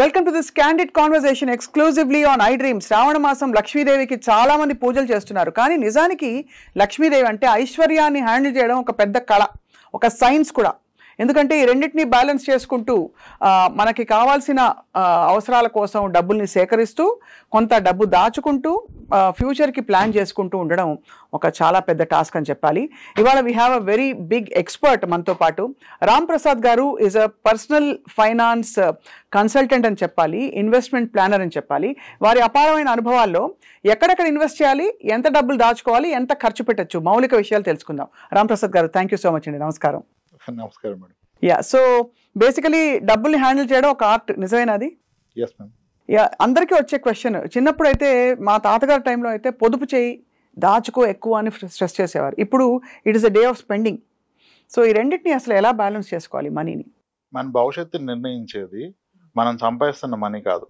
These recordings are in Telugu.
Welcome to this candid conversation exclusively on iDream. Shravana మాసం లక్ష్మీదేవికి చాలా మంది పూజలు చేస్తున్నారు. కానీ నిజానికి లక్ష్మీదేవి అంటే ఐశ్వర్యాన్ని హ్యాండిల్ చేయడం ఒక పెద్ద కళ, ఒక సైన్స్ కూడా. ఎందుకంటే ఈ రెండింటిని బ్యాలెన్స్ చేసుకుంటూ మనకి కావాల్సిన అవసరాల కోసం డబ్బుల్ని సేకరిస్తూ కొంత డబ్బు దాచుకుంటూ ఫ్యూచర్కి ప్లాన్ చేసుకుంటూ ఉండడం ఒక చాలా పెద్ద టాస్క్ అని చెప్పాలి. ఇవాళ we have a very big expert మనతో పాటు. రామ్ ప్రసాద్ గారు is a personal finance consultant అని చెప్పాలి, ఇన్వెస్ట్మెంట్ ప్లానర్ అని చెప్పాలి. వారి అపారమైన అనుభవాల్లో ఎక్కడెక్కడ ఇన్వెస్ట్ చేయాలి, ఎంత డబ్బులు దాచుకోవాలి, ఎంత ఖర్చు పెట్టచ్చు, మౌలిక విషయాలు తెలుసుకుందాం. రామ్ ప్రసాద్ గారు, థ్యాంక్ యూ సో మచ్ అండి. నమస్కారం. నమస్కారం మేడం. యా, సో బేసికలీ డబ్బుల్ని హ్యాండిల్ చేయడం ఒక ఆర్ట్, నిజమేనా అది? Yes ma'am. యా, అందరికీ వచ్చే క్వశ్చన్. చిన్నప్పుడు అయితే మా తాతగారి టైంలో అయితే పొదుపు చేయి, దాచుకో ఎక్కువ అని స్ట్రెస్ చేసేవారు. ఇప్పుడు it is a day of spending. So ఈ రెండింటిని అసలు ఎలా బ్యాలెన్స్ చేసుకోవాలి మనీని? మన భవిష్యత్తుని నిర్ణయించేది మనం సంపాదిస్తున్న మనీ కాదు,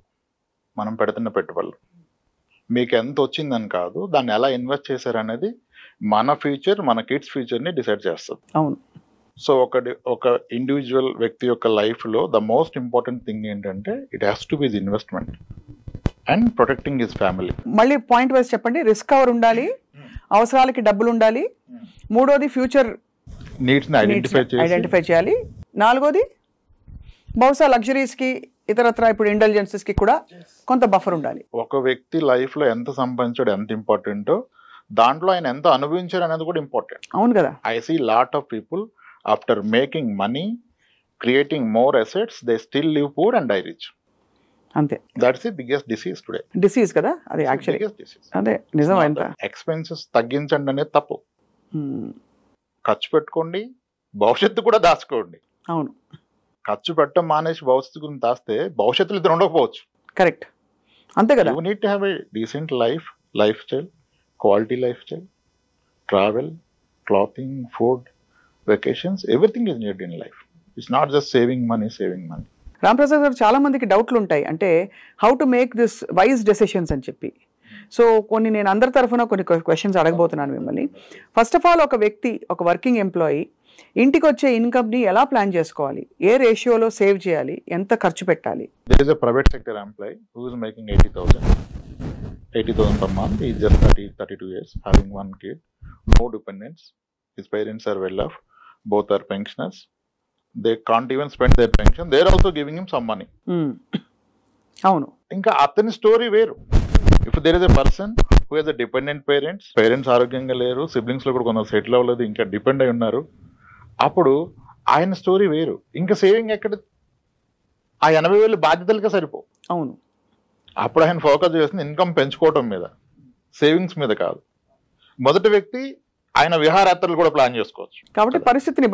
మనం పెడుతున్న పెట్టుబడులు. మీకు ఎంత వచ్చిందని కాదు, దాన్ని ఎలా ఇన్వెస్ట్ చేశారనేది మన ఫ్యూచర్, మన కిడ్స్ ఫ్యూచర్ని డిసైడ్ చేస్తుంది. అవును. సో ఒక ఇండివిజువల్ వ్యక్తి యొక్క లైఫ్లో ద మోస్ట్ ఇంపార్టెంట్ థింగ్ ఏంటంటే it has to be the investment and protecting his family. మళ్ళీ పాయింట్ వైజ్ చెప్పండి. రిస్క్ కవర్ ఉండాలి, అవసరాలకి డబ్బులు ఉండాలి, మూడోది ఫ్యూచర్ నీడ్స్ని ఐడెంటిఫై చేయాలి, నాలుగోది బహుశా లగ్జరీస్కి ఇతరత్ర ఇప్పుడు ఇంటెలిజెన్సెస్కి కూడా కొంత బఫర్ ఉండాలి. ఒక వ్యక్తి లైఫ్లో ఎంత సంపాదించాడు ఎంత ఇంపార్టెంటో, దాంట్లో ఆయన ఎంత అనుభవించారు అనేది కూడా ఇంపార్టెంట్. అవును కదా. I see lot of people after making money, creating more assets, they still live poor and die rich. అంతే. That's the biggest disease today. Disease కదా అది యాక్చువల్లీ. అదే నిజం. ఎంత ఎక్స్పెన్సెస్ తగ్గించండి అనేది తప్పు. ఖర్చు పెట్టుకోండి, భవిష్యత్తు కూడా దాచుకోండి. అవును. ఖర్చు పెట్టడం మానేసి భవిష్యత్తు గురించి దాస్తే భవిష్యత్తులో ఇద్దరు ఉండకపోవచ్చు. కరెక్ట్. అంతే కదా. You need to have a decent life style, quality life style, travel, clothing, food, vacations, everything is needed in life. It's not just saving money. Ram Prasad గారు, చాలా మందికి డౌట్లు ఉంటాయి, అంటే how to make this wise decisions అని చెప్పి. సో కొన్ని నేను అందరి తరఫున కొన్ని క్వశ్చన్స్ అడగబోతున్నాను మిమ్మల్ని. ఫస్ట్ ఆఫ్ ఆల్, ఒక వ్యక్తి, ఒక వర్కింగ్ ఎంప్లాయీ ఇంటికి వచ్చే ఇన్కమ్ని ఎలా ప్లాన్ చేసుకోవాలి, ఏ రేషియోలో సేవ్ చేయాలి, ఎంత ఖర్చు పెట్టాలి? There is a private sector employee who is making 80,000 per month. He is just 32 years, having one kid, no dependents. His parents are well off, both are pensioners. They can't even spend their pension. They are also giving him some money. అవును. ఇంకా అతని స్టోరీ వేరు. If there is a person who has a dependent parents ఆరోగ్యంగా లేరు, సిబ్లింగ్స్ లో కూడా కొంత సెటిల్ అవ్వలేదు, ఇంకా డిపెండ్ అయి ఉన్నారు, అప్పుడు ఆయన స్టోరీ వేరు. ఇంకా సేవింగ్ ఎక్కడ? ఆ 80,000 బాధ్యతలుగా సరిపో. అవును. అప్పుడు ఆయన ఫోకస్ చేస్తుంది ఇన్కమ్ పెంచుకోవటం మీద, సేవింగ్స్ మీద కాదు. మొదటి వ్యక్తి ఆయన విహారయాత్రలు కూడా ప్లాన్ చేసుకోవచ్చు. కాబట్టి పరిస్థితిని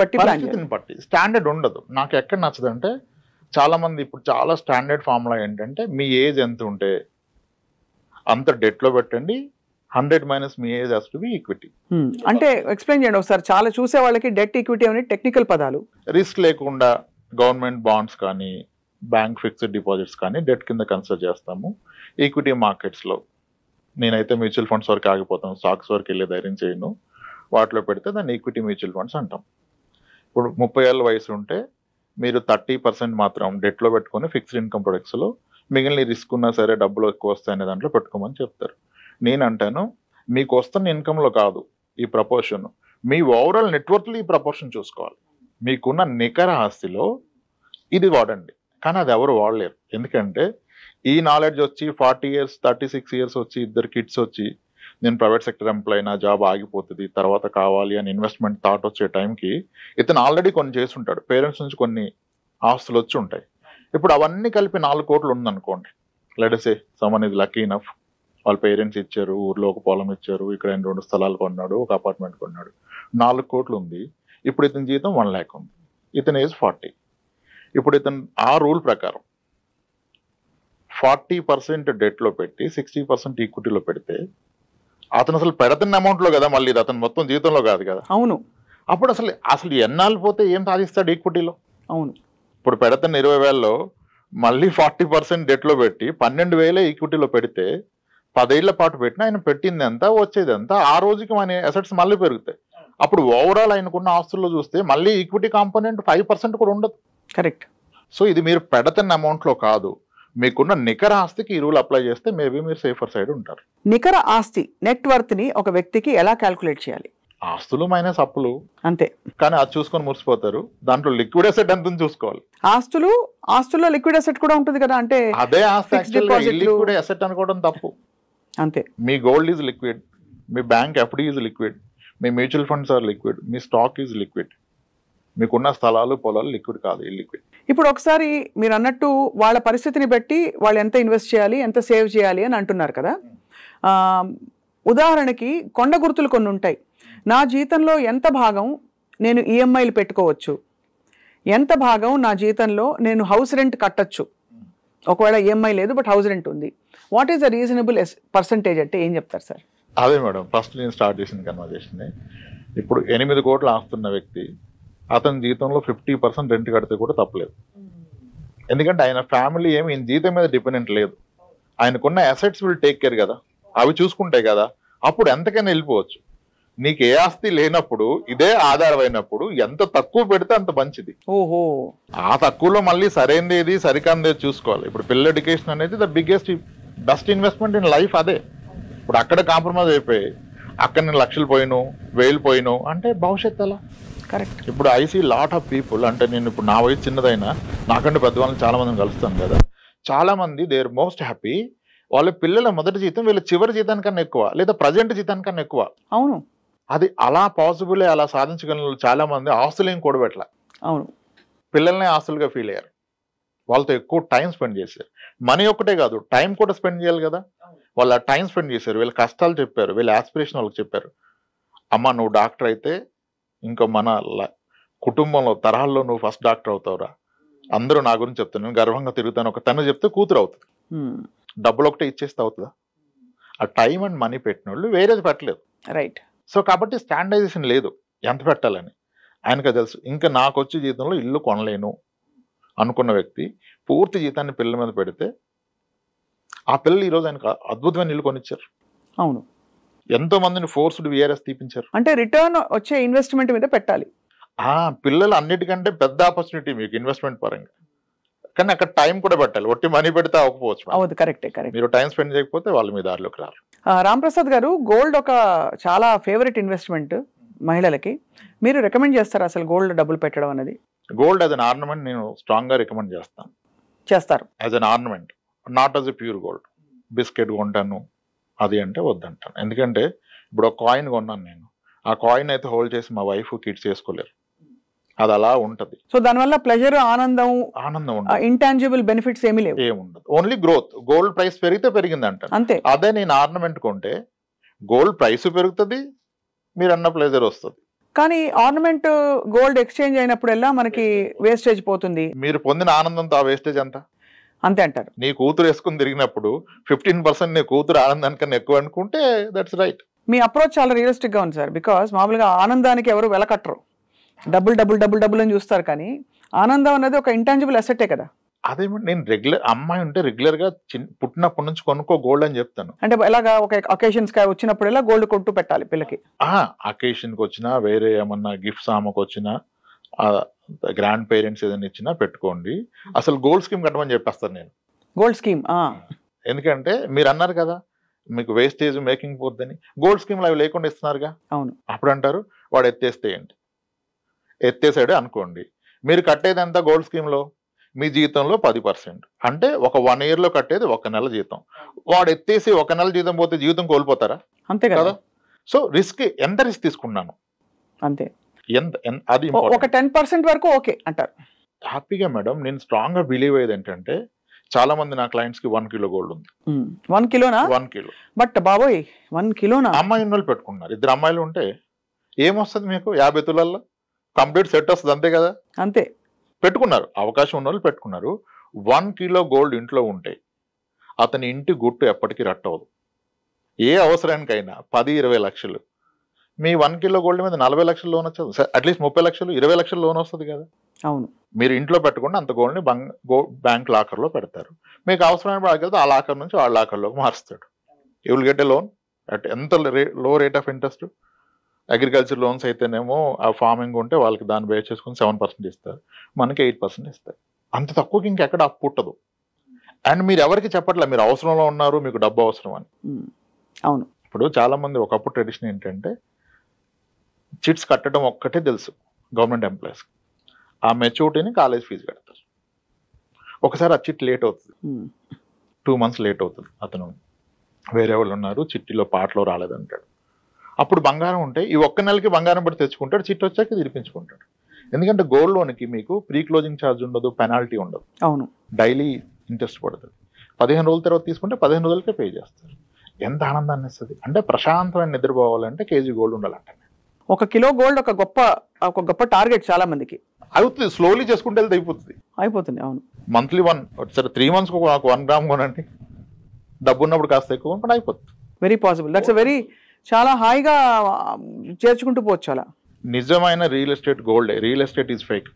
బట్టి స్టాండర్డ్ ఉండదు. నాకు ఎక్కడ నచ్చదంటే, చాలా మంది ఇప్పుడు చాలా స్టాండర్డ్ ఫార్ములా ఏంటంటే, మీ ఏజ్ ఎంత ఉంటే అంత డెట్ లో పెట్టండి, 100 minus me age has to be equity. అంటే ఎక్స్ప్లెయిన్ చేయండి ఒకసారి. చాలా చూసే వాళ్ళకి డెట్ ఈక్విటీ అనే టెక్నికల్ పదాలు. రిస్క్ లేకుండా గవర్నమెంట్ బాండ్స్ కానీ, బ్యాంక్ ఫిక్స్డ్ డిపాజిట్స్ కానీ డెట్ కింద కన్సిడర్ చేస్తాము. ఈక్విటీ మార్కెట్స్లో నేనైతే మ్యూచువల్ ఫండ్స్ వరకు ఆగిపోతాను, స్టాక్స్ వరకు వెళ్ళే ధైర్యం చేయను. వాటిలో పెడితే దాన్ని ఈక్విటీ మ్యూచువల్ ఫండ్స్ అంటాం. ఇప్పుడు 30 ఏళ్ళ వయసు ఉంటే మీరు 30% మాత్రం డెట్లో పెట్టుకొని ఫిక్స్డ్ ఇన్కమ్ ప్రొడక్ట్స్లో, మిగిలిన రిస్క్ ఉన్నా సరే డబ్బులు ఎక్కువ వస్తాయనే దాంట్లో పెట్టుకోమని చెప్తారు. నేను అంటాను, మీకు వస్తున్న ఇన్కంలో కాదు ఈ ప్రపోర్షన్, మీ ఓవరాల్ నెట్వర్క్లో ఈ ప్రపోర్షన్ చూసుకోవాలి. మీకున్న నికర ఆస్తిలో ఇది వాడండి. కానీ అది ఎవరు వాడలేరు. ఎందుకంటే ఈ నాలెడ్జ్ వచ్చి 40 ఇయర్స్ 36 ఇయర్స్ వచ్చి, 2 కిడ్స్ వచ్చి, నేను ప్రైవేట్ సెక్టర్ ఎంప్లాయీ, నా జాబ్ ఆగిపోతుంది, తర్వాత కావాలి అని ఇన్వెస్ట్మెంట్ థాట్ వచ్చే టైంకి ఇతను ఆల్రెడీ కొన్ని చేసి ఉంటాడు. పేరెంట్స్ నుంచి కొన్ని ఆస్తులు వచ్చి ఉంటాయి. ఇప్పుడు అవన్నీ కలిపి 4 కోట్లు ఉందనుకోండి. Let say someone is lucky enough, వాళ్ళ పేరెంట్స్ ఇచ్చారు, ఊర్లో ఒక పొలం ఇచ్చారు, ఇక్కడ 2 స్థలాలు కొన్నాడు, ఒక అపార్ట్మెంట్ కొన్నాడు, 4 కోట్లు ఉంది. ఇప్పుడు ఇతని జీతం 1 lakh ఉంది, ఇతని ఏజ్ 40. ఇప్పుడు ఇతను ఆ రూల్ ప్రకారం 40% డెట్లో పెట్టి 60% ఈక్విటీలో పెడితే, అతను అసలు పెడుతున్న అమౌంట్లో కదా, మళ్ళీ ఇది అతను మొత్తం జీతంలో కాదు కదా. అవును. అప్పుడు అసలు ఎన్నాళ్ళు పోతే ఏం సాధిస్తాడు ఈక్విటీలో? అవును. ఇప్పుడు పెడుతున్న 20,000లో మళ్ళీ 40% డెట్లో పెట్టి 12,000 ఈక్విటీలో పెడితే 10 ఏళ్ల పాటు పెట్టినా ఆయన పెట్టింది ఎంత, వచ్చేది ఎంత, ఆ రోజుకి మన అసెట్స్ మళ్ళీ పెరుగుతాయి. అప్పుడు ఓవరాల్ ఆయనకున్న ఆస్తుల్లో చూస్తే మళ్ళీ ఈక్విటీ కాంపోనెంట్ 5% కూడా ఉండదు. కరెక్ట్. సో ఇది మీరు పెడుతున్న అమౌంట్లో కాదు, మీకున్న నికర ఆస్తికి ఈ రూల్ అప్లై చేస్తే మేబీ మీరు సేఫర్ సైడ్ ఉంటారు. నికర ఆస్తి నెట్వర్త్ ని ఒక వ్యక్తికి ఎలా క్యాల్కులేట్ చేయాలి? ఆస్తులు మైనస్ అప్పులు అంతే. కానీ అది చూసుకొని మురిసిపోతారు. దాంట్లో లిక్విడ్ అసెట్ ఎంత చూసుకోవాలి. ఆస్తుల్లో లిక్విడ్ అసెట్ కూడా ఉంటుంది కదా, అంటే అదే ఆస్తి లిక్విడ్ అసెట్ అనుకోవడం తప్పు. అంతే. మీ గోల్డ్ ఈజ్ లిక్విడ్, మీ బ్యాంక్ ఎఫ్డి ఈజ్ లిక్విడ్, మీ మ్యూచువల్ ఫండ్స్ ఆర్ లిక్విడ్, మీ స్టాక్ ఈజ్ లిక్విడ్. మీకున్న స్థలాలు పొలాలు లిక్విడ్ కాదు, ఇల్లిక్విడ్. ఇప్పుడు ఒకసారి మీరు అన్నట్టు వాళ్ళ పరిస్థితిని బట్టి వాళ్ళు ఎంత ఇన్వెస్ట్ చేయాలి, ఎంత సేవ్ చేయాలి అని అంటున్నారు కదా. ఉదాహరణకి కొండ గుర్తులు కొన్ని ఉంటాయి. నా జీతంలో ఎంత భాగం నేను ఈఎంఐలు పెట్టుకోవచ్చు, ఎంత భాగం నా జీతంలో నేను హౌస్ రెంట్ కట్టచ్చు, ఒకవేళ ఈఎంఐ లేదు బట్ హౌస్ రెంట్ ఉంది, what is the reasonable percentage అంటే ఏం చెప్తారు సార్? అదే మేడం, ఫస్ట్ నేను స్టార్ట్ చేసిన కన్వర్జేషన్. ఇప్పుడు 8 కోట్లు ఆస్తున్న వ్యక్తి అతని జీతంలో 50% రెంట్ కడితే కూడా తప్పలేదు. ఎందుకంటే ఆయన ఫ్యామిలీ ఏమి ఈయన జీతం మీద డిపెండెంట్ లేదు. ఆయనకున్న అసెట్స్ విల్ టేక్ కేర్ కదా, అవి చూసుకుంటాయి కదా, అప్పుడు ఎంతకైనా వెళ్ళిపోవచ్చు. నీకు ఏ ఆస్తి లేనప్పుడు ఇదే ఆధారమైనప్పుడు ఎంత తక్కువ పెడితే అంత మంచిది. ఓహో, ఆ తక్కువలో మళ్ళీ సరైనది ఏది సరికాందేది చూసుకోవాలి. ఇప్పుడు పిల్లల ఎడ్యుకేషన్ అనేది the best investment in life. అదే ఇప్పుడు అక్కడ కాంప్రమైజ్ అయిపోయి అక్కడ నేను లక్షలు పోయిను 1000 పోయిను అంటే భవిష్యత్తు ఎలా? కరెక్ట్. ఇప్పుడు I see lot of people, అంటే నేను ఇప్పుడు నా వయసు చిన్నదైనా నాకంటే పెద్దవాళ్ళని చాలా మందిని కలుస్తాను కదా, చాలా మంది దే ఆర్ మోస్ట్ హ్యాపీ. వాళ్ళ పిల్లల మొదటి జీతం వీళ్ళ చివరి జీతానికన్నా ఎక్కువ, లేదా ప్రజెంట్ జీతానికన్నా ఎక్కువ. అవును, అది అలా పాసిబుల్, అలా సాధించగల చాలా మంది ఆస్తులు ఏం కూడబెట్ల. అవును, పిల్లల్ని ఆస్తులుగా ఫీల్ అయ్యారు, వాళ్ళతో ఎక్కువ టైం స్పెండ్ చేశారు. మనీ ఒక్కటే కాదు, టైం కూడా స్పెండ్ చేయాలి కదా. వాళ్ళు ఆ టైం స్పెండ్ చేశారు, వీళ్ళ కష్టాలు చెప్పారు, వీళ్ళ ఆస్పిరేషన్ వాళ్ళకి చెప్పారు. అమ్మ నువ్వు డాక్టర్ అయితే ఇంకో మన కుటుంబంలో తరహాల్లో నువ్వు ఫస్ట్ డాక్టర్ అవుతావురా, అందరూ నా గురించి చెప్తాను, నేను గర్వంగా తిరుగుతాను. ఒక తను చెప్తే కూతురు అవుతుంది. డబ్బులు ఒకటే ఇచ్చేస్తే అవుతుందా? ఆ టైం అండ్ మనీ పెట్టిన వాళ్ళు వేరేది పెట్టలేదు. రైట్. సో కాబట్టి స్టాండర్డైజేషన్ లేదు ఎంత పెట్టాలని. ఆయనకు తెలుసు. ఇంకా నాకు వచ్చే జీతంలో ఇల్లు కొనలేను అనుకున్న వ్యక్తి పూర్తి జీతాన్ని పిల్లల మీద పెడితే ఆ పిల్లలు ఈరోజు ఆయనకు అద్భుతమైన ఇల్లు కొనిచ్చారు. అవును, ఎంతో మందిని ఫోర్స్డ్ విఆర్ఎస్ తీపించారు. అంటే రిటర్న్ వచ్చే ఇన్వెస్ట్మెంట్ మీద పెట్టాలి. పిల్లలు అన్నిటికంటే పెద్ద ఆపర్చునిటీ మీకు ఇన్వెస్ట్మెంట్ పరంగా, కానీ అక్కడ టైం కూడా పెట్టాలి. ఒట్టి మనీ పెడితే అవ్వకపోవచ్చు. అవును, కరెక్టే. మీరు టైం స్పెండ్ చేయకపోతే వాళ్ళు మీ దారిలోకి రారు. రాంప్రసాద్ గారు, గోల్డ్ ఒక చాలా ఫేవరెట్ ఇన్వెస్ట్మెంట్ మహిళలకి. మీరు రికమెండ్ చేస్తారు అసలు గోల్డ్ డబ్బులు పెట్టడం అనేది? గోల్డ్ యాజ్ అన్ ఆర్నమెంట్ నేను స్ట్రాంగ్ గా రికమెండ్ చేస్తారు. As an ornament, not as a pure gold. Biscuit కొంటాను అది అంటే వద్దంటాను. ఎందుకంటే ఇప్పుడు ఒక కాయిన్ కొన్నాను నేను, ఆ కాయిన్ అయితే హోల్డ్ చేసి మా వైఫ్ కిడ్స్ చేసుకోలేరు. అది అలా ఉంటది. సో దానివల్ల ప్లెజర్, ఆనందం ఉండదు. ఇంటాంజిబుల్ బెనిఫిట్స్ ఏముండదు. Only growth. గోల్డ్ ప్రైస్ పెరిగితే పెరిగిందంట అంతే. అదే నేను ఆర్నమెంట్ కొంటే గోల్డ్ ప్రైస్ పెరుగుతుంది, మీరు అన్న ప్లెజర్ వస్తుంది. కానీ ఆర్నమెంట్ గోల్డ్ ఎక్స్చేంజ్ అయినప్పుడల్లా మనకి వేస్టేజ్ పోతుంది. మీరు పొందిన ఆనందంతో ఆ వేస్టేజ్ అంతా అంతే అంటారు. నీ కూతురు వేసుకుని తిరిగినప్పుడు 15% నీ కూతురు ఆనందానికన్నా ఎక్కువ అనుకుంటే దట్స్ రైట్. మీ అప్రోచ్ చాలా రియలిస్టిక్ గా ఉంది సార్. బికాస్ మామూలుగా ఆనందానికి ఎవరు వెలకట్టరు, డబుల్ డబుల్ డబుల్ డబుల్ అని చూస్తారు. కానీ ఆనందం అనేది ఒక ఇంటాంజిబుల్ అసెట్టే కదా. అదేమంటే నేను రెగ్యులర్ అమ్మాయి ఉంటే రెగ్యులర్ గా పుట్టినప్పటి నుంచి కొనుక్కో గోల్డ్ అని చెప్తాను. అంటే ఎలాగా ఒక అకేషన్స్ వచ్చినప్పుడు ఎలా గోల్డ్ కొట్టు పెట్టాలి పిల్లకి? అకేషన్ కి వచ్చినా, వేరే ఏమన్నా గిఫ్ట్స్ ఆమెకు వచ్చినా, గ్రాండ్ పేరెంట్స్ ఏదైనా ఇచ్చినా పెట్టుకోండి. అసలు గోల్డ్ స్కీమ్ కట్టమని చెప్పేస్తాను నేను. Gold scheme? ఎందుకంటే మీరు అన్నారు కదా మీకు వేస్టేజ్ మేకింగ్ పోద్దని, గోల్డ్ స్కీమ్ అవి లేకుండా ఇస్తున్నారుగా. అవును. అప్పుడు అంటారు వాడు ఎత్తేస్తే ఏంటి, ఎత్తేసాడు అనుకోండి, మీరు కట్టేది ఎంత గోల్డ్ స్కీమ్ లో? మీ జీతంలో 10%. అంటే ఒక 1 year లో కట్టేది 1 నెల జీతం. వాడు ఎత్తేసి 1 నెల జీతం పోతే జీవితం కోల్పోతారా? అంతే కదా. సో రిస్క్, ఎంత రిస్క్ తీసుకున్నాను అంతే. అది ఒక 10% వరకు ఓకే అంటారు హ్యాపీగా. మేడం నేను స్ట్రాంగ్ గా బిలీవ్ అయ్యేది ఏంటంటే, చాలా మంది నా క్లయింట్స్ కి 1 kilo గోల్డ్ ఉంది. 1 కిలోనా? 1 kilo. బట్ బాబోయ్ 1 కిలోనా? అమ్మాయి వాళ్ళు పెట్టుకున్నారు, 2 అమ్మాయిలు ఉంటే ఏమొస్తుంది మీకు? 50 తులాల్లో కంప్లీట్ సెట్ వస్తుంది అంతే కదా. అంతే పెట్టుకున్నారు, అవకాశం ఉన్న వాళ్ళు పెట్టుకున్నారు. 1 kilo గోల్డ్ ఇంట్లో ఉంటే అతని ఇంటి గుట్టు ఎప్పటికీ రట్టవదు. ఏ అవసరానికైనా 10-20 లక్షలు, మీ 1 kilo గోల్డ్ మీద 40 లక్షలు లోన్ వచ్చేది, అట్లీస్ట్ 30 లక్షలు 20 లక్షలు లోన్ వస్తుంది కదా. అవును. మీరు ఇంట్లో పెట్టుకుంటే అంత గోల్డ్ని బ్యాంక్ లాకర్లో పెడతారు. మీకు అవసరమైన పడగలిగితే ఆ లాకర్ నుంచి వాళ్ళ లాకర్లోకి మారుస్తాడు. You will get a loan at ఎంత లో rate of interest. Agriculture loans అయితేనేమో ఆ ఫార్మింగ్ ఉంటే వాళ్ళకి దాన్ని బేస్ చేసుకుని 7% ఇస్తారు, మనకి 8% ఇస్తారు. అంత తక్కువకి ఇంకెక్కడ అప్పు పుట్టదు. అండ్ మీరు ఎవరికి చెప్పట్లే మీరు అవసరంలో ఉన్నారు, మీకు డబ్బు అవసరం అని. అవును. ఇప్పుడు చాలా మంది ఒకప్పుడు ట్రెడిషన్ ఏంటంటే చిట్స్ కట్టడం ఒక్కటే తెలుసు గవర్నమెంట్ ఎంప్లాయీస్. ఆ మెచ్యూరిటీని కాలేజ్ ఫీజు కడతారు. ఒకసారి ఆ చిట్ లేట్ అవుతుంది, 2 months లేట్ అవుతుంది, అతను వేరే వాళ్ళు ఉన్నారు చిట్టిలో పాటలో రాలేదంటాడు. అప్పుడు బంగారం ఉంటే ఈ ఒక్క నెలకి బంగారం పడి తెచ్చుకుంటాడు, చిట్ వచ్చాక తీర్పించుకుంటాడు. ఎందుకంటే గోల్డ్ లోన్కి మీకు ప్రీ క్లోజింగ్ ఛార్జ్ ఉండదు, పెనాల్టీ ఉండదు. అవును. డైలీ ఇంట్రెస్ట్ పడుతుంది. 15 రోజుల తర్వాత తీసుకుంటే 15 రోజులకే పే చేస్తారు. ఎంత ఆనందాన్ని ఇస్తుంది అంటే ప్రశాంతమైన నిద్రపోవాలంటే కేజీ గోల్డ్ ఉండాలంట. 1 కిలో గోల్డ్ ఒక గొప్ప టార్గెట్ చాలా మందికి. అవుతుంది, స్లోలీ చేసుకుంటే వెళ్తే అయిపోతుంది. అవును. మంత్లీ సరే 3 months ఒక 1 gram కొనండి, డబ్బు ఉన్నప్పుడు కాస్త ఎక్కువ కొనుక్కొని అయిపోతుంది. Very possible. దట్స్ వెరీ చాలా హాయిగా చేర్చుకుంటూ పోవచ్చు అలా. నిజమైన real estate gold, real estate is fake.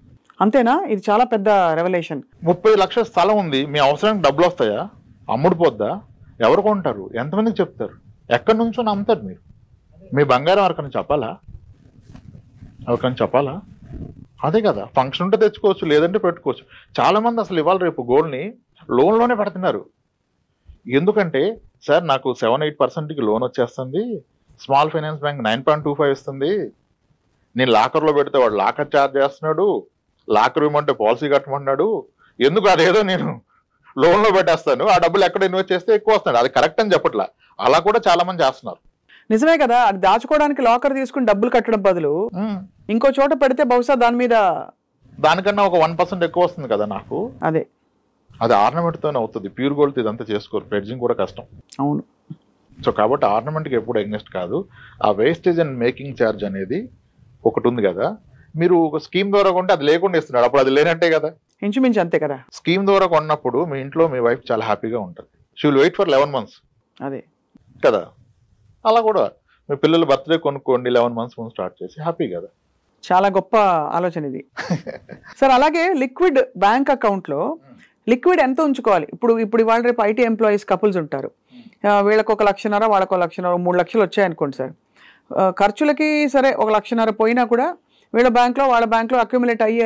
అంతేనా? ఇది చాలా పెద్ద రెవల్యూషన్. 30 లక్షల స్థలం ఉంది, మీ అవసరానికి డబ్బులు వస్తాయా? అమ్ముడు పోద్దా? ఎవరు కొంటారు? ఎంతమందికి చెప్తారు? ఎక్కడి నుంచో నమ్ముతారు మీరు? మీ బంగారం ఎవరికైనా చెప్పాలా? అదే కదా, ఫంక్షన్ ఉంటే తెచ్చుకోవచ్చు, లేదంటే పెట్టుకోవచ్చు. చాలా మంది అసలు ఇవాళ రేపు గోల్డ్ని లోన్లోనే పెడుతున్నారు. ఎందుకంటే సార్ నాకు 7-8% లోన్ వచ్చేస్తుంది, స్మాల్ ఫైనాన్స్ బ్యాంక్ 9.25 ఇస్తుంది, నేను లాకర్లో పెడితే వాడు లాకర్ ఛార్జ్ చేస్తున్నాడు, లాకర్ ఇవ్వమంటే పాలసీ కట్టమన్నాడు, ఎందుకు అదేదో నేను లోన్లో పెట్టేస్తాను, ఆ డబ్బులు ఎక్కడ ఇన్వెస్ట్ చేస్తే ఎక్కువ వస్తున్నాడు. అది కరెక్ట్ అని చెప్పట్లా, అలా కూడా చాలా మంది చేస్తున్నారు. నిజమే కదా, అది దాచుకోవడానికి లాకర్ తీసుకుని డబ్బులు కట్టడం బదులు ఇంకో చోట పెడితే బహుశా దానికన్నా ఒక 1% ఎక్కువ వస్తుంది కదా నాకు. అది ఆర్నమెంట్తోనే అవుతుంది, ప్యూర్ గోల్డ్ ఇదంతా చేసుకోరు, ప్రెడ్జింగ్ కూడా కష్టం. అవును. సో కాబట్టి ఆర్నమెంట్కి ఎప్పుడు ఎగ్నెస్ట్ కాదు. ఆ వేస్టేజ్ అండ్ మేకింగ్ ఛార్జ్ అనేది ఒకటి ఉంది కదా, మీరు ఒక స్కీమ్ ద్వారా కొంటే అది లేకుండా ఇస్తున్నాడు, అప్పుడు అది లేనట్టే కదా. ఇంచుమించు అంతే కదా. స్కీమ్ ద్వారా కొన్నప్పుడు మీ ఇంట్లో మీ వైఫ్ చాలా హ్యాపీగా ఉంటుంది, she will wait for 11 months. అదే కదా. అలా కూడా మీ పిల్లలు బర్త్డే కొనుక్కోండి, 11 months ముందు స్టార్ట్ చేసి హ్యాపీ కదా. చాలా గొప్ప ఆలోచన ఇది. సార్ అలాగే లిక్విడ్ బ్యాంక్ అకౌంట్లో లిక్విడ్ ఎంత ఉంచుకోవాలి? ఇప్పుడు ఇవాళ రేపు ఐటీ ఎంప్లాయీస్ కపుల్స్ ఉంటారు, వీళ్ళకి 1 లక్షన్నర, వాళ్ళకి 1 లక్షన్నర, 3 లక్షలు వచ్చాయనుకోండి సార్. ఖర్చులకి సరే 1 లక్షన్నర పోయినా కూడా వాళ్ళ బ్యాంక్లో అక్యుములేట్ అయ్యి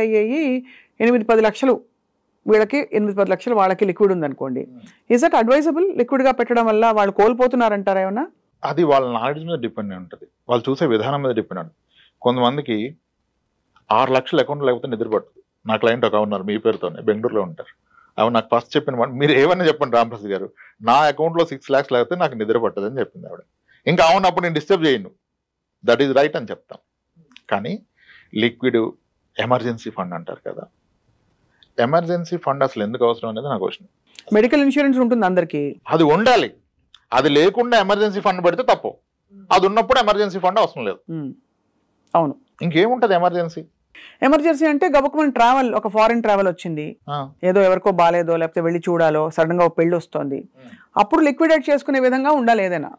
8-10 లక్షలు వీళ్ళకి, 8-10 లక్షలు వాళ్ళకి లిక్విడ్ ఉందనుకోండి. Is that advisable? లిక్విడ్గా పెట్టడం వల్ల వాళ్ళు కోల్పోతున్నారంటారా ఏమన్నా? అది వాళ్ళ నాలెడ్జ్ మీద డిపెండ్ అయి ఉంటుంది, వాళ్ళు చూసే విధానం మీద డిపెండ్ ఉంటుంది. కొంతమందికి 6 లక్షల అకౌంట్ లేకపోతే నిద్ర పడుతుంది. నా క్లయింట్ ఒక ఉన్నారు మీ పేరుతోనే, బెంగళూరులో ఉంటారు. అవి నాకు ఫస్ట్ చెప్పిన మీరు ఏమన్నా చెప్పండి రామప్రసాద్ గారు, నా అకౌంట్లో 6 lakhs లేకపోతే నాకు నిద్ర పట్టదు అని చెప్పింది ఆవిడ. ఇంకా అవునప్పుడు నేను డిస్టర్బ్ చేయను, దట్ ఈజ్ రైట్ అని చెప్తాం. కానీ లిక్విడ్ ఎమర్జెన్సీ ఫండ్ అంటారు కదా, ఎమర్జెన్సీ ఫండ్ అసలు ఎందుకు అవసరం అనేది నాకు క్వశ్చన్. మెడికల్ ఇన్సూరెన్స్ ఉంటుంది అందరికి, అది ఉండాలి. అది లేకుండా ఎమర్జెన్సీ ఫండ్ పెడితే తప్పు, అది ఉన్నప్పుడు ఎమర్జెన్సీ ఫండ్ అవసరం లేదు. అవును. ఇంకేముంటది ఎమర్జెన్సీ అంటే గబుక్కుమని ట్రావెల్, ఒక ఫారిన్ ట్రావెల్ వచ్చింది, ఏదో ఎవరికో బాలేదో లేకపోతే వెళ్ళి చూడాలో, సడన్ గా ఒక పెళ్లి వస్తుంది, అప్పుడు లిక్విడేట్ చేసుకునే విధంగా ఉండాలి ఏదైనా.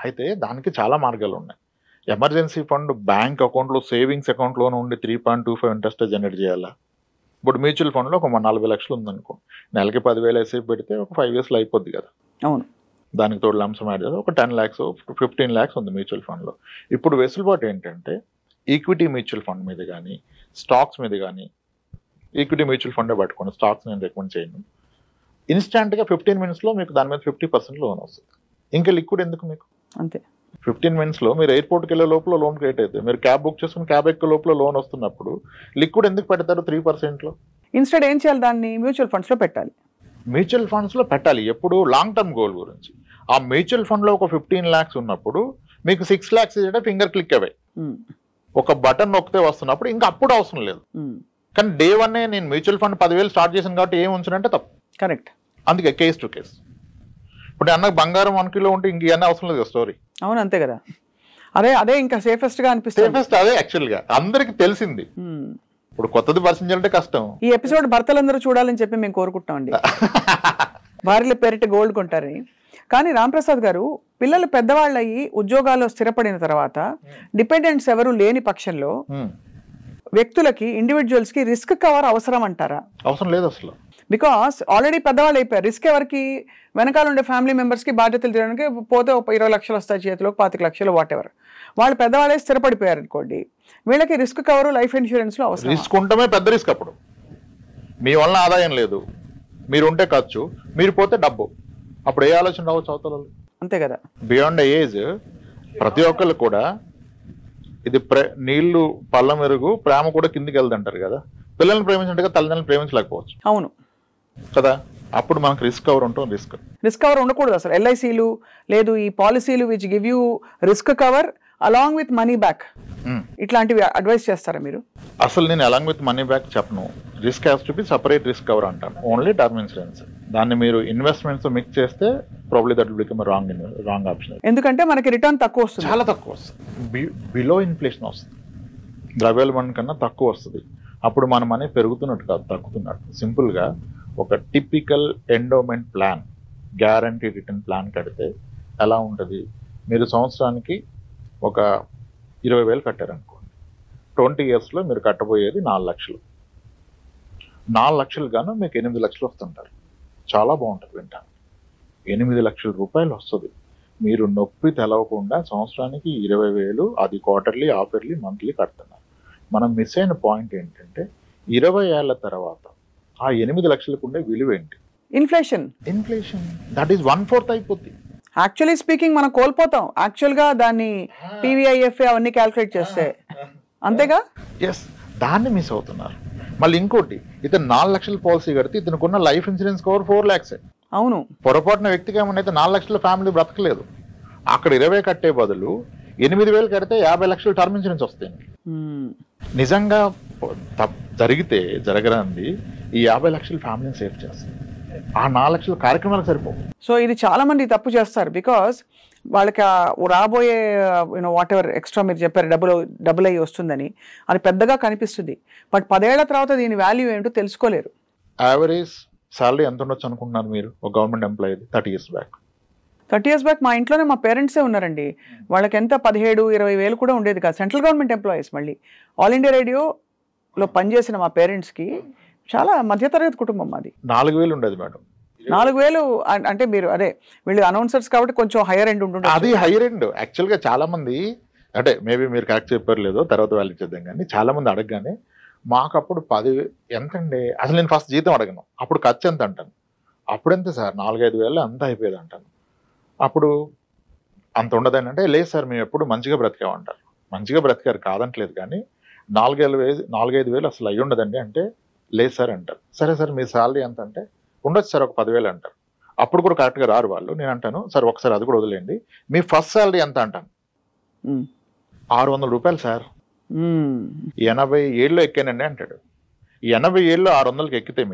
అయితే దానికి చాలా మార్గాలు ఉన్నాయి. ఎమర్జెన్సీ ఫండ్ బ్యాంక్ అకౌంట్లో, సేవింగ్స్ అకౌంట్లోనే ఉండి 3.25 ఇంట్రెస్ట్ జనరేట్ చేయాలా? ఇప్పుడు మ్యూచువల్ ఫండ్లో ఒక 40 లక్షలు ఉందనుకో, నెలకి 10,000 వేసి పెడితే ఒక 5 yearsలో అయిపోద్ది కదా. అవును. దానికి తోడు లంసం యాడ్ చేస్తే ఒక 10 lakhs 15 lakhs ఉంది మ్యూచువల్ ఫండ్లో. ఇప్పుడు వెసులుబాటు ఏంటంటే ఈక్విటీ మ్యూచువల్ ఫండ్ మీద కానీ, స్టాక్స్ మీద కానీ, ఈక్విటీ మ్యూచువల్ ఫండే పట్టుకోండి, స్టాక్స్ నేను రికమెండ్ చేయను. ఇన్స్టాంట్గా 15 minutesలో మీకు దాని మీద 50% లోన్ వస్తుంది. ఇంకా లిక్విడ్ ఎందుకు మీకు? అంతే. 15 minutesలో మీరు ఎయిర్పోర్ట్కి వెళ్ళే లోపల లోన్ క్రియేట్ అవుతుంది, మీరు క్యాబ్ బుక్ చేసుకుని క్యాబ్ ఎక్కే లోపల లోన్ వస్తున్నప్పుడు లిక్విడ్ ఎందుకు పెడతారు 3%లో? ఇన్స్టెడ్ ఏం చేయాలి, దాన్ని మ్యూచువల్ ఫండ్స్లో పెట్టాలి. మ్యూచువల్ ఫండ్స్లో పెట్టాలి ఎప్పుడు లాంగ్ టర్మ్ గోల్ గురించి. ఆ మ్యూచువల్ ఫండ్లో ఒక 15 lakhs ఉన్నప్పుడు మీకు 6 lakhs ఫింగర్ క్లిక్ అవే, ఒక బటన్ నొక్కితే వస్తున్నప్పుడు ఇంకా అప్పుడు అవసరం లేదు. కానీ డే 1 నేను మ్యూచువల్ ఫండ్ 10,000 స్టార్ట్ చేశాను కాబట్టి ఏం ఉంచానంటే తప్పు. కరెక్ట్. అందుకే కేస్ టు కేస్. ఇప్పుడు అన్నకు బంగారం 1 kilo ఉంటే ఇంక ఇవన్నీ అవసరం లేదు స్టోరీ. అవును, అంతే కదా. అదే ఇంకా సేఫెస్ట్ గా అనిపిస్తుంది. సేఫెస్ట్ అదే యాక్చువల్ గా అందరికి తెలిసింది. ఇప్పుడు కొత్తది పరిచయం చేయాలంటే కష్టం. ఈ ఎపిసోడ్ భర్తలందరూ చూడాలని చెప్పి మేము కోరుకుంటామండి, భార్యల పేరిట గోల్డ్ కొంటారని. కానీ రాంప్రసాద్ గారు, పిల్లలు పెద్దవాళ్ళు అయ్యి ఉద్యోగాల్లో స్థిరపడిన తర్వాత డిపెండెంట్స్ ఎవరు లేని పక్షంలో వ్యక్తులకి, ఇండివిజువల్స్ కి రిస్క్ కవర్ అవసరం అంటారా? అవసరం లేదు అసలు. బికాస్ ఆల్రెడీ పెద్దవాళ్ళు అయిపోయారు. రిస్క్ ఎవరికి? వెనకాల ఉండే ఫ్యామిలీ మెంబర్స్ కి బాధ్యతలు తీయడానికి పోతే 20 లక్షలు వస్తాయి చేతిలో, 25 లక్షలు, వాట్ ఎవర్. వాళ్ళు పెద్దవాళ్ళే స్థిరపడిపోయారు అనుకోండి, వీళ్ళకి రిస్క్ కవర్, లైఫ్ ఇన్సూరెన్స్ లో అవసరం. రిస్క్ ఉండటమే పెద్ద రిస్క్. అప్పుడు మీ వల్ల ఆదాయం లేదు, మీరు ఉంటే ఖర్చు, మీరు పోతే డబ్బు. అప్పుడు ఏ ఆలోచన రావచ్చు అవతల? అంతే కదా. బియాండ్ ఏజ్ ప్రతి ఒక్కళ్ళు కూడా ఇది నీళ్లు పళ్ళ మెరుగు, ప్రేమ కూడా కిందికి వెళ్తుంటారు కదా. పిల్లల్ని ప్రేమించినట్టుగా తల్లిదండ్రులను ప్రేమించలేకపోవచ్చు. అవును కదా. అప్పుడు మనకు రిస్క్ కవర్ ఉంటుంది. రిస్క్ కవర్ ఉండకూడదు అసలు. ఎల్ఐసీలు లేదు, ఈ పాలసీలు which give you risk cover along with money back, ఇట్లాంటివి అడ్వైస్ చేస్తారా మీరు? అసలు నేను అలాంగ్ విత్ మనీ బ్యాక్ చెప్పను. Risk has to be separate risk cover అంటాను. Only term insurance. దాన్ని మీరు ఇన్వెస్ట్మెంట్స్ మిక్స్ చేస్తే probably that will become wrong option. ఎందుకంటే మనకి రిటర్న్ తక్కువ వస్తుంది, చాలా తక్కువ వస్తుంది. బిలో ఇన్ఫ్లేషన్ వస్తుంది. ద్రవ్యోల్బణం కన్నా తక్కువ వస్తుంది. అప్పుడు మన మనీ పెరుగుతున్నట్టు కాదు, తగ్గుతున్నట్టు. సింపుల్గా ఒక typical endowment plan, guarantee return plan కడితే ఎలా ఉంటుంది? మీరు సంవత్సరానికి ఒక 20,000 కట్టారనుకోండి, 20 yearsలో మీరు కట్టబోయేది 4 లక్షలు. 4 లక్షలు గాను మీకు 8 లక్షలు వస్తుంటారు. చాలా బాగుంటుంది వింటాను. 8 లక్షల రూపాయలు వస్తుంది. మీరు నొప్పి తెలవకుండా సంవత్సరానికి 20,000, అది క్వార్టర్లీ, హాఫర్లీ, మంత్లీ కడుతున్నారు. మనం మిస్ అయిన పాయింట్ ఏంటంటే 20 ఏళ్ల తర్వాత ఆ 8 లక్షలకు ఉండే విలువ ఏంటి? ఇన్ఫ్లేషన్. దట్ ఈస్ 1/4 అయిపోతుంది. యాక్చువల్లీ స్పీకింగ్ మనం కోల్పోతాం యాక్చువల్గా దాన్ని పీవీఐఎఫ్ఏ అవన్నీ క్యాల్కులేట్ చేస్తే. అంతేగా? ఎస్, దాన్ని మిస్ అవుతున్నారు. మళ్ళీ ఇంకోటి, ఇతను 4 లక్షల పాలసీ కడితే ఇతనుకున్న లైఫ్ ఇన్సూరెన్స్ కవర్ 4 lakhs. అవును. పొరపాటున వ్యక్తికి ఏమన్నా 4 లక్షల ఫ్యామిలీ బ్రతకలేదు. అక్కడ 20 కట్టే బదులు 8,000 కడితే 50 లక్షలు టర్మ్ ఇన్సూరెన్స్ వస్తాయి. నిజంగా జరిగితే జరగరాంది ఈ 50 లక్షలు ఫ్యామిలీని సేవ్ చేస్తుంది. ఆ 4 లక్షల కార్యక్రమాలకు సరిపోవు. సో ఇది చాలా మంది తప్పు చేస్తారు. బికాస్ వాళ్ళకి రాబోయే వాట్ ఎవర్ ఎక్స్ట్రా మీరు చెప్పారు డబుల్ అయ్యి వస్తుందని, అది పెద్దగా కనిపిస్తుంది. బట్ 10 ఏళ్ల తర్వాత దీని వాల్యూ ఏంటో తెలుసుకోలేరు. యావరేజ్ సాలరీ ఎంత ఉండొచ్చు అనుకుంటున్నారు మీరు ఒక government employee 30 years back? 30 years back మా ఇంట్లోనే మా పేరెంట్సే ఉన్నారండి. వాళ్ళకి ఎంత 17-20 వేలు కూడా ఉండేది కాదు. Central government employees. మళ్ళీ ఆల్ ఇండియా రేడియోలో పనిచేసిన మా పేరెంట్స్కి చాలా మధ్యతరగతి కుటుంబం మాది. 4,000 ఉండేది మేడం. 4,000 అంటే మీరు అదే వీళ్ళు అనౌన్సర్స్ కాబట్టి కొంచెం హైయర్ ఎండ్ ఉంటుంది. అది హైయర్ ఎండ్. యాక్చువల్గా చాలా మంది, అంటే మేబీ మీరు కరెక్ట్ చెప్పారు లేదో తర్వాత వాళ్ళు చేద్దాం, కానీ చాలా మంది అడగగానే మాకు అప్పుడు 10,000 ఎంతండి, అసలు నేను ఫస్ట్ జీతం అడగను, అప్పుడు ఖర్చు ఎంత అంటాను. అప్పుడు ఎంత సార్ 4-5 వేలు అంతా అయిపోయేది అంటాను. అప్పుడు అంత ఉండదని అంటే, లేదు సార్ మేము ఎప్పుడు మంచిగా బ్రతికామంటారు. మంచిగా బ్రతికారు కాదంటలేదు, కానీ 4-5 వేలు అసలు అయ్యి ఉండదండి అంటే, లేదు సార్ అంటారు. సరే సార్ మీ శాలరీ ఎంత అంటే, ఉండొచ్చు సార్ ఒక 10,000 అంటారు. అప్పుడు కూడా కరెక్ట్గా రారు వాళ్ళు. నేను అంటాను సార్ ఒకసారి అది కూడా వదిలేండి, మీ ఫస్ట్ శాలరీ ఎంత అంటాను. 600 రూపాయలు సార్. 87లో ఎక్కానండి అంటాడు. 87లో 600కి ఎక్కితే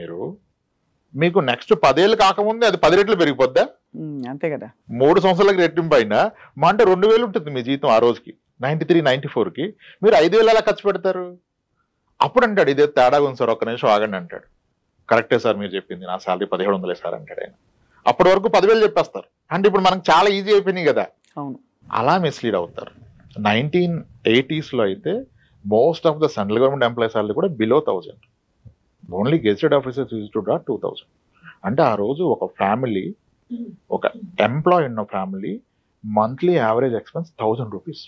మీకు నెక్స్ట్ 10 ఏళ్ళు కాకముందే అది 10 రెట్లు పెరిగిపోద్దా? అంతే కదా. 3 సంవత్సరాలకి రెట్టింపు అయినా మా అంటే 2,000 ఉంటుంది మీ జీతం ఆ రోజుకి. 93-94కి మీరు 5,000 ఎలా ఖర్చు పెడతారు? అప్పుడు అంటాడు ఇదే తేడా ఉంది సార్, ఒక్క నిమిషం ఆగండి అంటాడు. కరెక్టే సార్ మీరు చెప్పింది, నా శాలరీ 1,700 సార్ అంటాడు ఆయన. అప్పటి వరకు 10,000 చెప్పేస్తారు. అంటే ఇప్పుడు మనకు చాలా ఈజీ అయిపోయినాయి కదా. అవును. అలా మిస్లీడ్ అవుతారు. 1980sలో అయితే most of the central government employees salary కూడా below 1,000. Only gazetted officers use to draw 2,000. అంటే ఆ రోజు ఒక ఫ్యామిలీ, ఒక ఎంప్లాయీ ఉన్న family monthly average expense 1,000 rupees.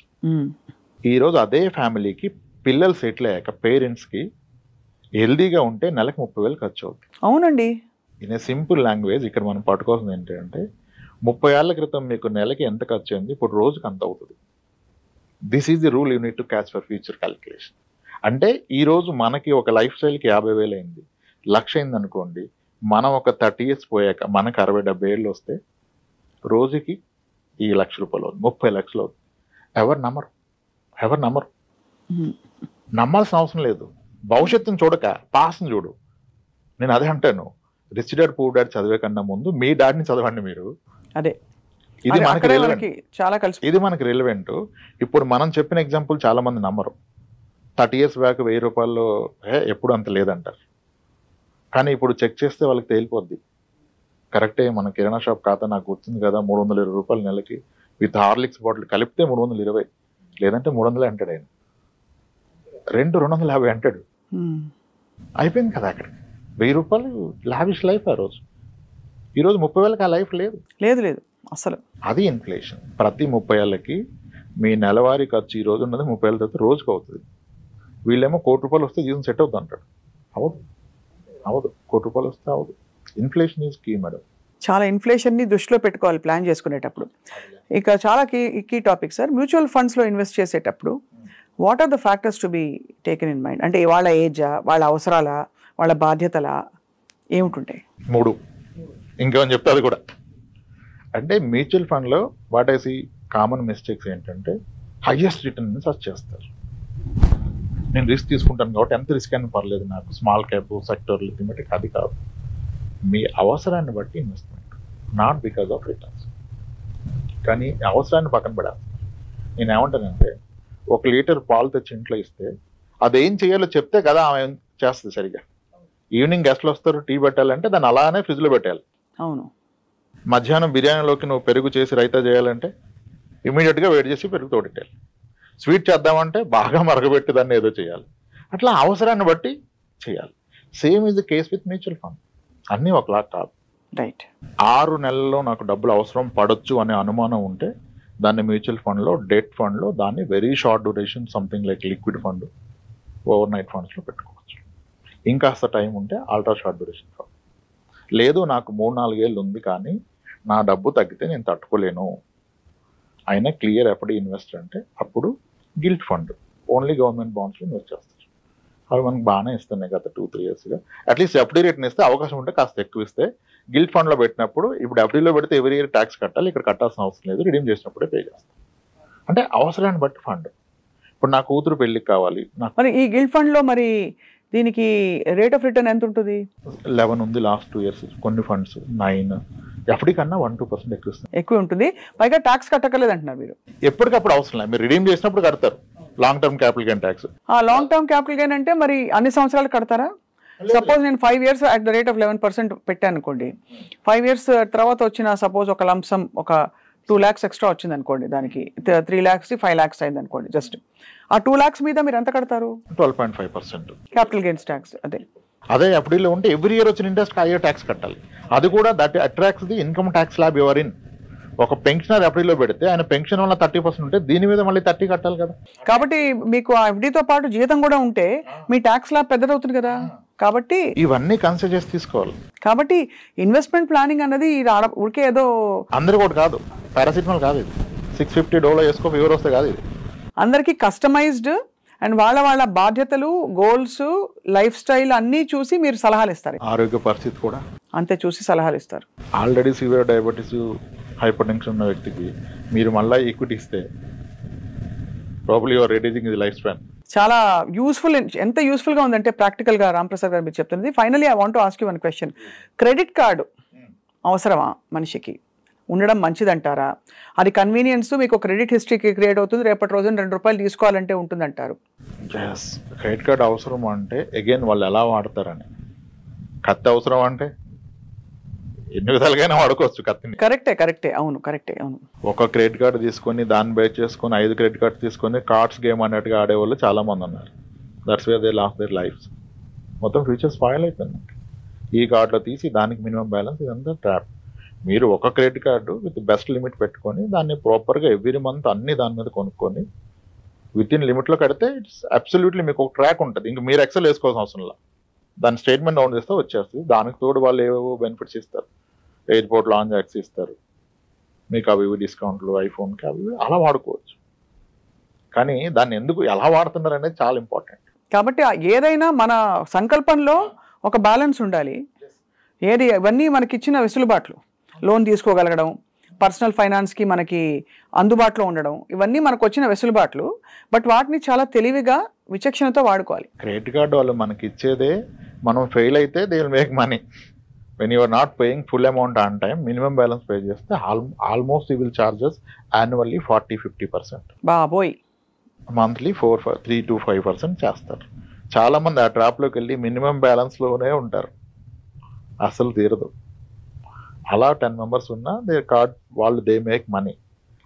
ఈరోజు అదే ఫ్యామిలీకి పిల్లలు సెటిల్ అయ్యాక పేరెంట్స్కి హెల్దీగా ఉంటే నెలకు 30,000 ఖర్చు అవుతుంది. అవునండి. ఇన్ ఏ సింపుల్ లాంగ్వేజ్ ఇక్కడ మనం పట్టుకోవాల్సింది ఏంటంటే 30 ఏళ్ల క్రితం మీకు నెలకి ఎంత ఖర్చు అయింది, ఇప్పుడు రోజుకి అంత అవుతుంది. This is the rule you need to catch for future calculation. అంటే ఈరోజు మనకి ఒక లైఫ్ స్టైల్కి 50,000 అయింది, 1,00,000 అయింది అనుకోండి. మనం ఒక 30 years పోయాక మనకు 60-70 ఏళ్ళు వస్తే రోజుకి ఈ 1,00,000 రూపాయలు అవుతుంది, 30 లక్షలు అవుతుంది. ఎవరు నమ్మరు. నమ్మాల్సిన అవసరం లేదు. భవిష్యత్తును చూడక పాస్ని చూడు. నేను అదే అంటాను, రిచ్ డాడ్ పూర్ డాడ్ చదివే కన్నా ముందు మీ డాడ్ని చదవండి మీరు. అదే ఇది మనకి చాలా కలిసి, ఇది మనకి రిలవెంట్. ఇప్పుడు మనం చెప్పిన ఎగ్జాంపుల్ చాలా మంది నమ్మరు. 30 years బ్యాక్ 1,000 రూపాయల్లో ఎప్పుడు అంత లేదంటారు. కానీ ఇప్పుడు చెక్ చేస్తే వాళ్ళకి తేలిపోద్ది. కరెక్టే, మన కిరాణా షాప్ ఖాతా నాకు గుర్తుంది కదా, 320 రూపాయలు నెలకి విత్ హార్లిక్స్ బాటిల్ కలిపితే 320, లేదంటే 300 అంటాడు ఆయన. 250 అంటాడు. అయిపోయింది కదా అక్కడ. 1,000 రూపాయలు లావిష్ లైఫ్ ఆ రోజు. ఈరోజు 30,000కి ఆ లైఫ్ లేదు అసలు. అది ఇన్ఫ్లేషన్. ప్రతి 30 ఏళ్ళకి మీ నెలవారీ ఖర్చు ఈ రోజు ఉన్నది 30 ఏళ్ళ తర్వాత రోజుకు అవుతుంది. వీళ్ళేమో 1,00,00,000 రూపాయలు వస్తే జీవితం సెట్ అవుతుంది అంటాడు. అవదు. 1,00,00,000 రూపాయలు వస్తే అవదు. Inflation is key madam. చాలా ఇన్ఫ్లేషన్ని దృష్టిలో పెట్టుకోవాలి ప్లాన్ చేసుకునేటప్పుడు. ఇక చాలా కీ టాపిక్ సార్, మ్యూచువల్ ఫండ్స్లో ఇన్వెస్ట్ చేసేటప్పుడు what are the factors to be taken in mind? అంటే వాళ్ళ ఏజా, వాళ్ళ అవసరాలా, వాళ్ళ బాధ్యతలా, ఏమిటుంటాయి? 3 ఇంకేమని చెప్తే అది కూడా. అంటే మ్యూచువల్ ఫండ్లో what I see common mistakes ఏంటంటే హైయెస్ట్ రిటర్న్ సర్చ్ చేస్తారు. నేను రిస్క్ తీసుకుంటాను కాబట్టి ఎంత రిస్క్ అయినా పర్లేదు, నాకు స్మాల్ క్యాప్ సెక్టర్ థిమెటిక్ అది కాదు. మీ అవసరాన్ని బట్టి investment, not because of returns. కానీ అవసరాన్ని పక్కన పెడాలి. నేను ఏమంటానంటే, 1 లీటర్ పాలు తెచ్చి ఇంట్లో ఇస్తే అదేం చేయాలో చెప్తే కదా ఆమె చేస్తుంది సరిగా. ఈవినింగ్ గెస్ట్లు వస్తారు, టీ పెట్టాలంటే దాన్ని అలానే ఫ్రిడ్జ్లో పెట్టాలి. అవును. మధ్యాహ్నం బిర్యానీలోకి నువ్వు పెరుగు చేసి రైతా చేయాలంటే ఇమీడియట్గా వేడి చేసి పెరుగు తోడెట్టాలి. స్వీట్ చేద్దామంటే బాగా మరగబెట్టి దాన్ని ఏదో చేయాలి. అట్లా అవసరాన్ని బట్టి చేయాలి. Same is the case with mutual fund. అన్నీ ఒకలా కాదు. రైట్. 6 నెలల్లో నాకు డబ్బులు అవసరం పడొచ్చు అనే అనుమానం ఉంటే దాన్ని మ్యూచువల్ ఫండ్లో, డెట్ ఫండ్లో, దాన్ని very short duration something like liquid fund, over night ఫండ్స్లో పెట్టుకోవచ్చు. ఇంకాస్త టైం ఉంటే అల్ట్రా షార్ట్ డ్యూరేషన్ ఫండ్. లేదు నాకు 3-4 ఏళ్ళు ఉంది కానీ నా డబ్బు తగ్గితే నేను తట్టుకోలేను, అయినా క్లియర్ ఎప్పుడు ఇన్వెస్టర్ అంటే అప్పుడు గిల్ట్ ఫండ్, ఓన్లీ గవర్నమెంట్ బాండ్స్లో ఇన్వెస్ట్ చేస్తారు. అవి మనకు బాగానే ఇస్తున్నాయి గత 2-3 ఇయర్స్గా. అట్లీస్ట్ ఎఫ్డీ రేట్ని ఇస్తే అవకాశం ఉంటే కాస్త ఎక్కువ ఇస్తే. గిల్ట్ ఫండ్లో పెట్టినప్పుడు ఇప్పుడు ఎఫ్డీలో పెడితే ఎవరీ ఇయర్ ట్యాక్స్ కట్టాలి, ఇక్కడ కట్టాల్సిన అవసరం లేదు, రిడీమ్ చేసినప్పుడే పే చేస్తాం. అంటే అవసరాన్ని బట్టి ఫండ్. ఇప్పుడు నా కూతురు పెళ్ళికి కావాలి, మరి ఈ గిల్ట్ ఫండ్లో మరి దీనికి రేట్ ఆఫ్ రిటర్న్ ఎంత ఉంటుంది? 11 ఉంది లాస్ట్ 2 ఇయర్స్. కొన్ని ఫండ్స్ 9, ఎఫ్డీ కన్నా 1-2% ఎక్కువ ఇస్తుంది. ఎక్కువ ఉంటుంది. పైగా ట్యాక్స్ కట్టకలేదు అంటున్నారు మీరు. ఎప్పటికప్పుడు అవసరం లేదు, మీరు రిడీమ్ చేసినప్పుడు కడతారు long term capital gain tax. Long term capital gain అంటే మరి అన్ని సంవత్సరాలు కడతారా? సపోజ్ నేను 5 years at the rate of 11% పెట్టాను అనుకోండి. 5 years తర్వాత వచ్చిన సపోజ్ ఒక లంసమ్ ఒక 2 lakhs ఎక్స్ట్రా వచ్చింది అనుకోండి, దానికి 3 lakhs 5 lakhs అయింది అనుకోండి. జస్ట్ ఆ 2 lakhs మీద మీరు ఎంత కడతారు? 12.5% క్యాపిటల్ గెయిన్స్ ట్యాక్స్. అదే ఎఫ్డీలో ఉంటే ఎవ్రీ ఇయర్ వచ్చిన ఇంట్రెస్ట్ హైయర్ ట్యాక్స్ కట్టాలి. అది కూడా that attracts the income tax slab your in. ఒక పెన్షనర్ ఎఫ్డీలో పెడితే ఆయన పెన్షన్ వల్ల 30% ఉంటే దీని మీద మళ్ళీ 30 కట్టాలి కదా. కాబట్టి మీకు ఆ ఎఫ్డీతో పాటు జీతం కూడా ఉంటే మీ ట్యాక్స్ స్లాబ్ పెద్దదవుతుంది కదా. కాబట్టి ఇవన్నీ కన్సిడర్ చేసి తీసుకోవాలి. కాబట్టి ఇన్వెస్ట్మెంట్ ప్లానింగ్ అన్నది ఊరికే ఏదో అందరు కూడా కాదు, పారాసిటమాల్ కాదు ఇది. $650 వేసుకో ఫీవర్ వస్తే కాదు ఇది. అందరికీ కస్టమైజ్డ్ అండ్ వాళ్ళ బాధ్యతలు, గోల్స్, లైఫ్ స్టైల్ అన్నీ చూసి మీరు సలహాలు ఇస్తారు. ఆరోగ్య పరిస్థితి కూడా అంతే చూసి సలహాలు ఇస్తారు. Already severe diabetes, hyper tension ఉన్న వ్యక్తికి మీరు మళ్ళీ ఈక్విటీ ఇస్తే probably your reducing the life span. చాలా యూస్ఫుల్. ఎంత యూస్ఫుల్గా ఉందంటే ప్రాక్టికల్గా రాంప్రసాద్ గారు మీరు చెప్తున్నది. Finally I want to ask you one question. Credit card అవసరమా మనిషికి? ఉండడం మంచిదంటారా? అది కన్వీనియన్స్, మీకు క్రెడిట్ హిస్టరీకి క్రియేట్ అవుతుంది, రేపటి రోజున ₹2 తీసుకోవాలంటే ఉంటుందంటారు. ఎస్, క్రెడిట్ కార్డ్ అవసరం అంటే అగైన్ వాళ్ళు ఎలా వాడతారని. కత్తి అవసరం అంటే ఎన్ని విధాలుగానే వాడుకోవచ్చు కత్తిని. కరెక్టే. అవును. ఒక క్రెడిట్ కార్డు తీసుకొని దాన్ని బేస్ చేసుకొని 5 క్రెడిట్ కార్డు తీసుకొని కార్డ్స్ గేమ్ అన్నట్టుగా ఆడేవాళ్ళు చాలా మంది ఉన్నారు. That's where they last there lifes. మొత్తం ఫ్యూచర్ స్పాయిల్ అయిపోయింది. ఈ కార్డులో తీసి దానికి మినిమం బ్యాలెన్స్, ఇదంతా ట్రాప్. మీరు ఒక credit card with best limit పెట్టుకొని దాన్ని ప్రాపర్గా ఎవ్రీ మంత్ అన్ని దాని మీద కొనుక్కొని విత్ ఇన్ లిమిట్లో కడితే ఇట్స్ అబ్సల్యూట్లీ మీకు ఒక ట్రాక్ ఉంటుంది. ఇంక మీరు ఎక్సెల్ వేసుకోవాల్సిన అవసరం లేదు. దాని స్టేట్మెంట్ డౌన్ చేస్తే వచ్చేస్తుంది. దానికి తోడు వాళ్ళు ఏవేవో బెనిఫిట్స్ ఇస్తారు. ఎయిర్పోర్ట్ లాంజ్ యాక్సెస్ ఇస్తారు మీకు, అవి డిస్కౌంట్లు, ఐఫోన్కి అవి అలా వాడుకోవచ్చు. కానీ దాన్ని ఎందుకు ఎలా వాడుతున్నారు అనేది చాలా ఇంపార్టెంట్. కాబట్టి ఏదైనా మన సంకల్పంలో ఒక బ్యాలెన్స్ ఉండాలి. ఇవన్నీ మనకి ఇచ్చిన వెసులుబాట్లు, లోన్ తీసుకోగలగడం, పర్సనల్ ఫైనాన్స్కి మనకి అందుబాటులో ఉండడం, ఇవన్నీ మనకు వచ్చిన వెసులుబాట్లు. బట్ వాటిని చాలా తెలివిగా, విచక్షణతో వాడుకోవాలి. క్రెడిట్ కార్డు వాళ్ళు మనకి ఇచ్చేదే, మనం ఫెయిల్ అయితే they will make money. When you're not paying full amount on time, minimum balance pay చేస్తే almost you will charges annually 40-50%. బాబోయ్. మంత్లీ 3-5% చేస్తారు. చాలా మంది ఆ ట్రాప్లోకి వెళ్ళి మినిమం బ్యాలెన్స్లోనే ఉంటారు, అసలు తీరదు. అలా 10 members ఉన్నా దే కార్డ్ వాళ్ళు they make money.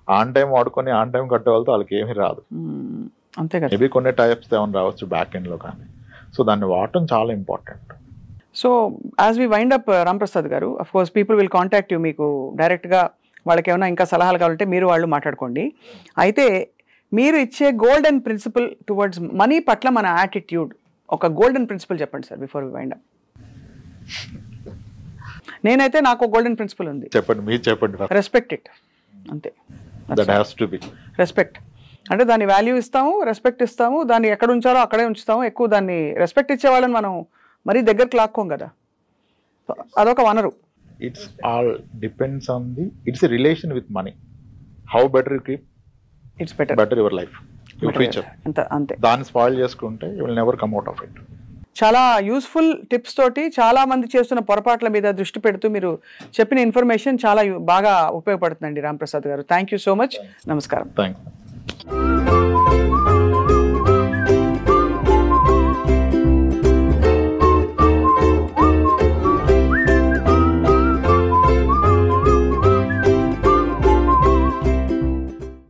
On time వాడుకొని ఆన్ టైం కట్టే వాళ్ళతో వాళ్ళకి ఏమీ రాదు. అంతే కదా. మేబీ కొన్ని టైప్స్ ఏమైనా రావచ్చు బ్యాక్ ఎండ్లో, కానీ సో దాన్ని వాడటం చాలా important. So as we wind up Ramprasad garu, of course people will contact you. మీకు డైరెక్ట్గా వాళ్ళకి ఏమైనా ఇంకా సలహాలు కావాలంటే మీరు వాళ్ళు మాట్లాడుకోండి. అయితే మీరు ఇచ్చే గోల్డెన్ ప్రిన్సిపల్ టువర్డ్స్ మనీ పట్ల మన యాటిట్యూడ్, ఒక గోల్డెన్ ప్రిన్సిపల్ చెప్పండి sir before we wind up. నేనైతే నాకు గోల్డెన్ ప్రిన్సిపల్ ఉంది, చెప్పండి, మీరు చెప్పండి. రెస్పెక్ట్ ఇట్, అంతే. That has to be respect అంటే దాన్ని వాల్యూ ఇస్తాము, రెస్పెక్ట్ ఇస్తాము, దాన్ని ఎక్కడ ఉంచాలో అక్కడే ఉంచుతాము. ఎక్కువ దాన్ని రెస్పెక్ట్ ఇచ్చేవాళ్ళని మనం మరీ దగ్గరికి లాక్కోం కదా, అదొక వనరు. It's all depends on the it's relation with money. How better you keep it's better better your life, your future. అంతే. దాన్ని స్పాయిల్ చేసుకుంటే you will never come out of it. చాలా యూస్ఫుల్ టిప్స్ తోటి చాలా మంది చేస్తున్న పొరపాట్ల మీద దృష్టి పెడుతూ మీరు చెప్పిన ఇన్ఫర్మేషన్ చాలా బాగా ఉపయోగపడుతుందండి రాంప్రసాద్ గారు. Thank you so much. నమస్కారం. థ్యాంక్స్.